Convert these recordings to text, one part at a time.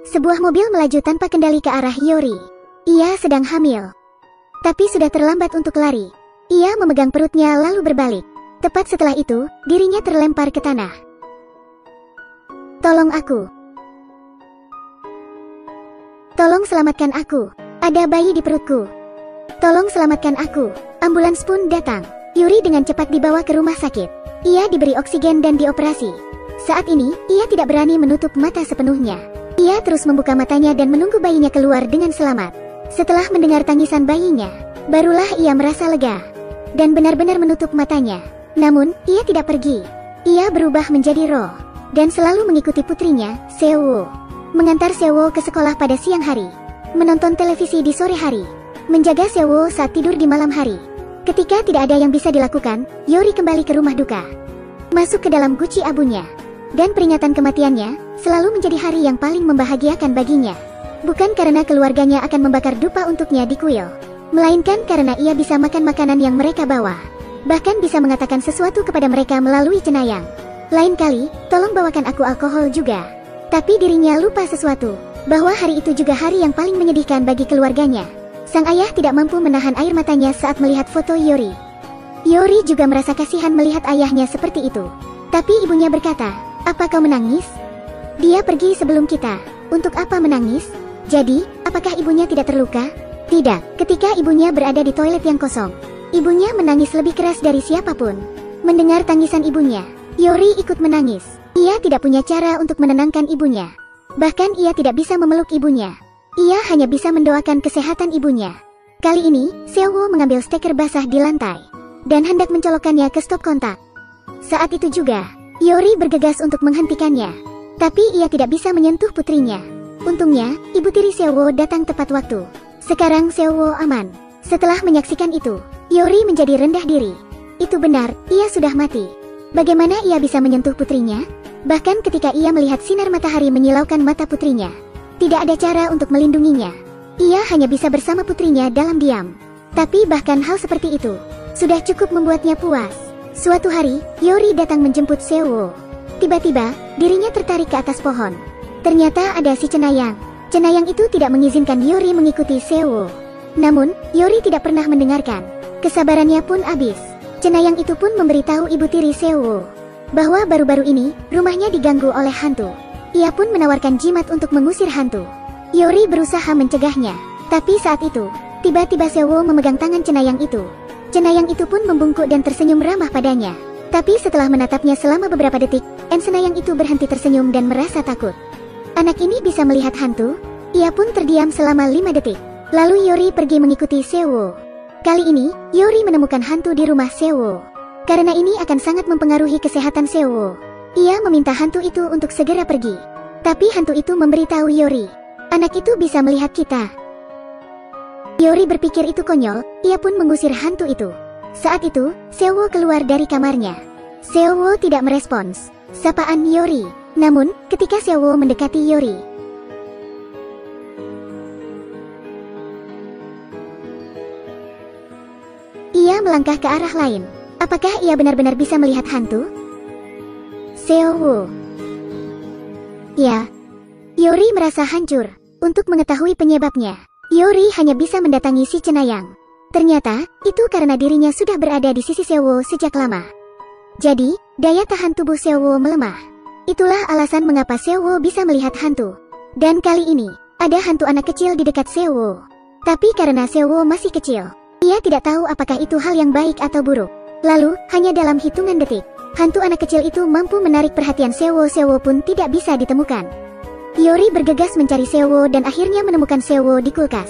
Sebuah mobil melaju tanpa kendali ke arah Yori. Ia sedang hamil. Tapi sudah terlambat untuk lari. Ia memegang perutnya lalu berbalik. Tepat setelah itu, dirinya terlempar ke tanah. Tolong aku. Tolong selamatkan aku. Ada bayi di perutku. Tolong selamatkan aku. Ambulans pun datang. Yuri dengan cepat dibawa ke rumah sakit. Ia diberi oksigen dan dioperasi. Saat ini, ia tidak berani menutup mata sepenuhnya. Ia terus membuka matanya dan menunggu bayinya keluar dengan selamat. Setelah mendengar tangisan bayinya, barulah ia merasa lega dan benar-benar menutup matanya. Namun, ia tidak pergi. Ia berubah menjadi roh dan selalu mengikuti putrinya, Sewo. Mengantar Sewo ke sekolah pada siang hari, menonton televisi di sore hari, menjaga Sewo saat tidur di malam hari. Ketika tidak ada yang bisa dilakukan, Yori kembali ke rumah duka, masuk ke dalam guci abunya, dan peringatan kematiannya selalu menjadi hari yang paling membahagiakan baginya. Bukan karena keluarganya akan membakar dupa untuknya di kuil, melainkan karena ia bisa makan makanan yang mereka bawa. Bahkan bisa mengatakan sesuatu kepada mereka melalui cenayang. Lain kali, tolong bawakan aku alkohol juga. Tapi dirinya lupa sesuatu, bahwa hari itu juga hari yang paling menyedihkan bagi keluarganya. Sang ayah tidak mampu menahan air matanya saat melihat foto Yori. Yori juga merasa kasihan melihat ayahnya seperti itu. Tapi ibunya berkata, "Apa kau menangis? Dia pergi sebelum kita. Untuk apa menangis?" Jadi, apakah ibunya tidak terluka? Tidak. Ketika ibunya berada di toilet yang kosong, ibunya menangis lebih keras dari siapapun. Mendengar tangisan ibunya, Yori ikut menangis. Ia tidak punya cara untuk menenangkan ibunya. Bahkan ia tidak bisa memeluk ibunya. Ia hanya bisa mendoakan kesehatan ibunya. Kali ini, Sewo mengambil steker basah di lantai dan hendak mencolokkannya ke stop kontak. Saat itu juga, Yori bergegas untuk menghentikannya. Tapi ia tidak bisa menyentuh putrinya. Untungnya, ibu tiri Sewo datang tepat waktu. Sekarang Sewo aman. Setelah menyaksikan itu, Yori menjadi rendah diri. Itu benar, ia sudah mati. Bagaimana ia bisa menyentuh putrinya? Bahkan ketika ia melihat sinar matahari menyilaukan mata putrinya, tidak ada cara untuk melindunginya. Ia hanya bisa bersama putrinya dalam diam. Tapi bahkan hal seperti itu sudah cukup membuatnya puas. Suatu hari, Yori datang menjemput Sewo. Tiba-tiba, dirinya tertarik ke atas pohon. Ternyata ada si cenayang. Cenayang itu tidak mengizinkan Yori mengikuti Sewo. Namun, Yori tidak pernah mendengarkan. Kesabarannya pun habis. Cenayang itu pun memberitahu ibu tiri Sewo bahwa baru-baru ini, rumahnya diganggu oleh hantu. Ia pun menawarkan jimat untuk mengusir hantu. Yori berusaha mencegahnya. Tapi saat itu, tiba-tiba Sewo memegang tangan cenayang itu. Cenayang itu pun membungkuk dan tersenyum ramah padanya. Tapi setelah menatapnya selama beberapa detik, cenayang itu berhenti tersenyum dan merasa takut. Anak ini bisa melihat hantu? Ia pun terdiam selama 5 detik. Lalu Yori pergi mengikuti Sewo. Kali ini, Yori menemukan hantu di rumah Sewo. Karena ini akan sangat mempengaruhi kesehatan Sewo, ia meminta hantu itu untuk segera pergi. Tapi hantu itu memberitahu Yori, "Anak itu bisa melihat kita." Yori berpikir itu konyol, ia pun mengusir hantu itu. Saat itu, Sewo keluar dari kamarnya. Sewo tidak merespons sapaan Yori. Namun, ketika Sewo mendekati Yori, ia melangkah ke arah lain. Apakah ia benar-benar bisa melihat hantu? Sewo. Ya. Yori merasa hancur. Untuk mengetahui penyebabnya, Yori hanya bisa mendatangi si cenayang. Ternyata, itu karena dirinya sudah berada di sisi Sewo sejak lama. Jadi, daya tahan tubuh Sewo melemah. Itulah alasan mengapa Sewo bisa melihat hantu. Dan kali ini, ada hantu anak kecil di dekat Sewo. Tapi karena Sewo masih kecil, ia tidak tahu apakah itu hal yang baik atau buruk. Lalu, hanya dalam hitungan detik, hantu anak kecil itu mampu menarik perhatian Sewo. Sewo pun tidak bisa ditemukan. Yori bergegas mencari Sewo dan akhirnya menemukan Sewo di kulkas.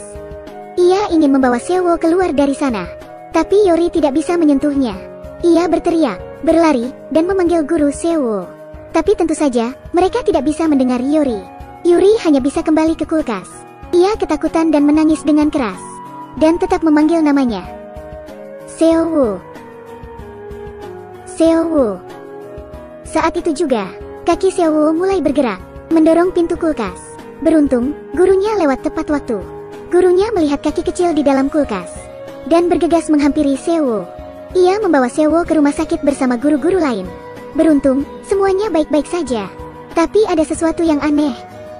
Ia ingin membawa Sewo keluar dari sana. Tapi Yori tidak bisa menyentuhnya. Ia berteriak, berlari, dan memanggil guru Sewo. Tapi tentu saja, mereka tidak bisa mendengar Yori. Yori hanya bisa kembali ke kulkas. Ia ketakutan dan menangis dengan keras. Dan tetap memanggil namanya. Sewo. Sewo. Saat itu juga, kaki Sewo mulai bergerak, mendorong pintu kulkas. Beruntung, gurunya lewat tepat waktu. Gurunya melihat kaki kecil di dalam kulkas dan bergegas menghampiri Sewo. Ia membawa Sewo ke rumah sakit bersama guru-guru lain. Beruntung, semuanya baik-baik saja. Tapi ada sesuatu yang aneh.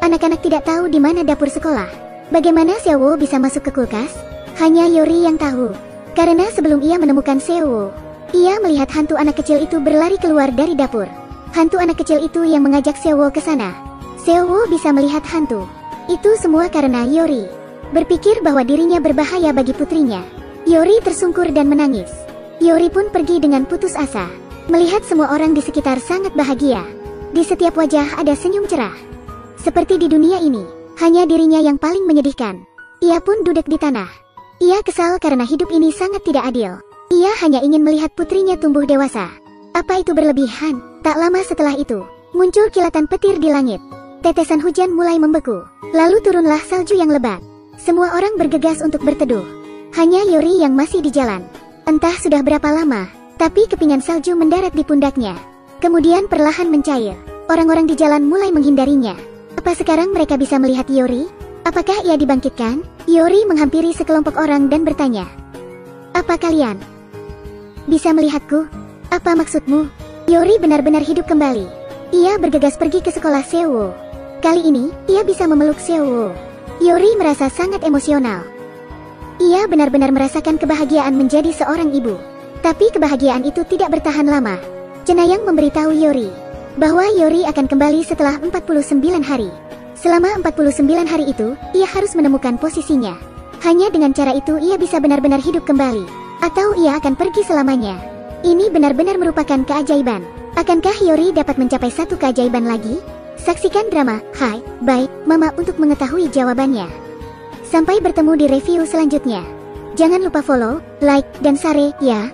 Anak-anak tidak tahu di mana dapur sekolah. Bagaimana Xiaowu bisa masuk ke kulkas? Hanya Yori yang tahu. Karena sebelum ia menemukan Xiaowu, ia melihat hantu anak kecil itu berlari keluar dari dapur. Hantu anak kecil itu yang mengajak Xiaowu ke sana. Xiaowu bisa melihat hantu. Itu semua karena Yori berpikir bahwa dirinya berbahaya bagi putrinya. Yori tersungkur dan menangis. Yori pun pergi dengan putus asa. Melihat semua orang di sekitar sangat bahagia. Di setiap wajah ada senyum cerah. Seperti di dunia ini, hanya dirinya yang paling menyedihkan. Ia pun duduk di tanah. Ia kesal karena hidup ini sangat tidak adil. Ia hanya ingin melihat putrinya tumbuh dewasa. Apa itu berlebihan? Tak lama setelah itu, muncul kilatan petir di langit. Tetesan hujan mulai membeku. Lalu turunlah salju yang lebat. Semua orang bergegas untuk berteduh. Hanya Yori yang masih di jalan. Entah sudah berapa lama, tapi kepingan salju mendarat di pundaknya. Kemudian perlahan mencair. Orang-orang di jalan mulai menghindarinya. Apa sekarang mereka bisa melihat Yori? Apakah ia dibangkitkan? Yori menghampiri sekelompok orang dan bertanya. Apa kalian bisa melihatku? Apa maksudmu? Yori benar-benar hidup kembali. Ia bergegas pergi ke sekolah Xiaowu. Kali ini, ia bisa memeluk Xiaowu. Yori merasa sangat emosional. Ia benar-benar merasakan kebahagiaan menjadi seorang ibu. Tapi kebahagiaan itu tidak bertahan lama. Cenayang memberitahu Yori bahwa Yori akan kembali setelah 49 hari. Selama 49 hari itu, ia harus menemukan posisinya. Hanya dengan cara itu ia bisa benar-benar hidup kembali. Atau ia akan pergi selamanya. Ini benar-benar merupakan keajaiban. Akankah Yori dapat mencapai satu keajaiban lagi? Saksikan drama Hai, Bye, Mama untuk mengetahui jawabannya. Sampai bertemu di review selanjutnya. Jangan lupa follow, like, dan share ya.